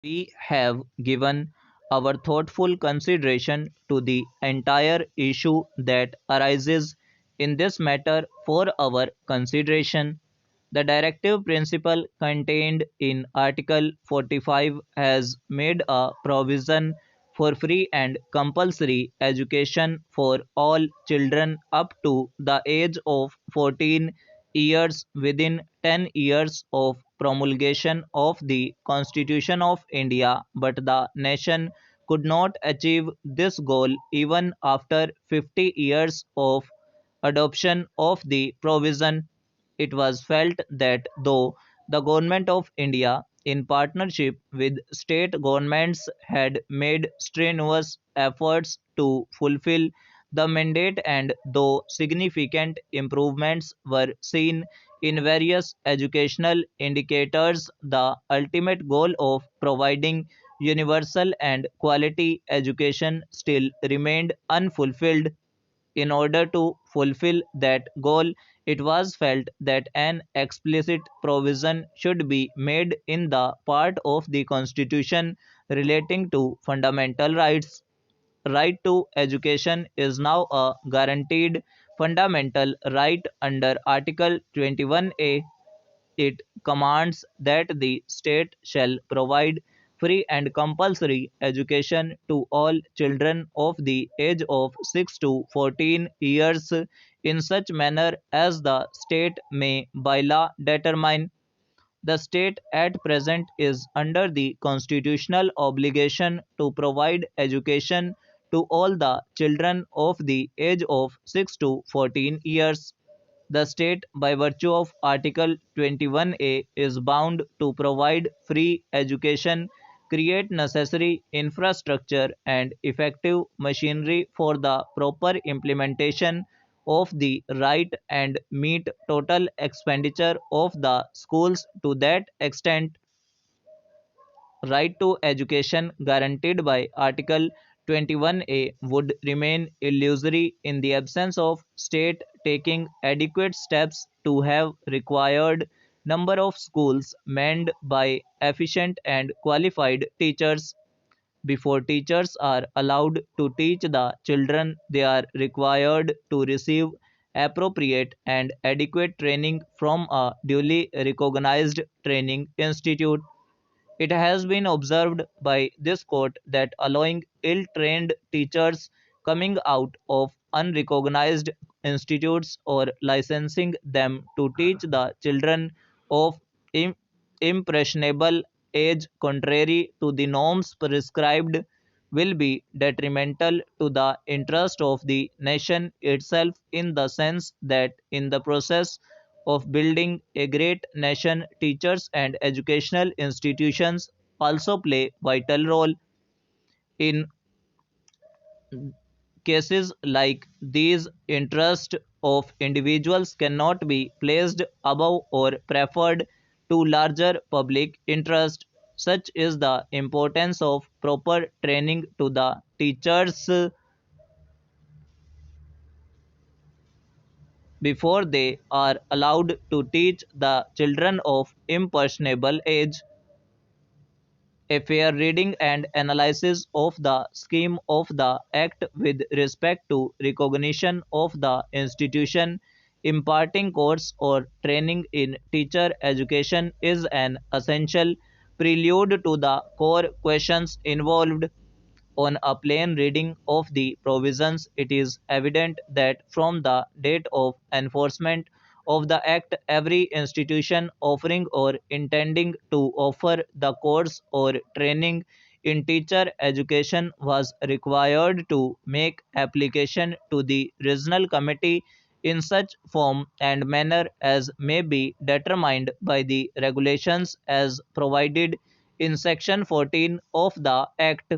We have given our thoughtful consideration to the entire issue that arises in this matter for our consideration. The directive principle contained in Article 45 has made a provision for free and compulsory education for all children up to the age of 14 years within 10 years of promulgation of the Constitution of India, but the nation could not achieve this goal even after 50 years of adoption of the provision. It was felt that though the Government of India, in partnership with state governments, had made strenuous efforts to fulfill the mandate, and though significant improvements were seen in various educational indicators, the ultimate goal of providing universal and quality education still remained unfulfilled. In order to fulfill that goal, it was felt that an explicit provision should be made in the part of the Constitution relating to fundamental rights. Right to education is now a guaranteed fundamental right under Article 21A. It commands that the state shall provide free and compulsory education to all children of the age of 6 to 14 years in such manner as the state may by law determine. The state at present is under the constitutional obligation to provide education to all the children of the age of 6 to 14 years. The state, by virtue of Article 21A, is bound to provide free education, create necessary infrastructure, and effective machinery for the proper implementation of the right, and meet total expenditure of the schools. To that extent, right to education guaranteed by Article 21A would remain illusory in the absence of state taking adequate steps to have required number of schools manned by efficient and qualified teachers. Before teachers are allowed to teach the children, they are required to receive appropriate and adequate training from a duly recognized training institute. It has been observed by this court that allowing ill trained teachers coming out of unrecognized institutes or licensing them to teach the children of im- impressionable age contrary to the norms prescribed will be detrimental to the interest of the nation itself, in the sense that in the process of building a great nation, teachers and educational institutions also play vital role. In cases like these, interest of individuals cannot be placed above or preferred to larger public interest. Such is the importance of proper training to the teachers before they are allowed to teach the children of impressionable age. A fair reading and analysis of the scheme of the Act with respect to recognition of the institution imparting course or training in teacher education is an essential prelude to the core questions involved. On a plain reading of the provisions, it is evident that from the date of enforcement of the Act, every institution offering or intending to offer the course or training in teacher education was required to make application to the regional committee in such form and manner as may be determined by the regulations as provided in section 14 of the Act.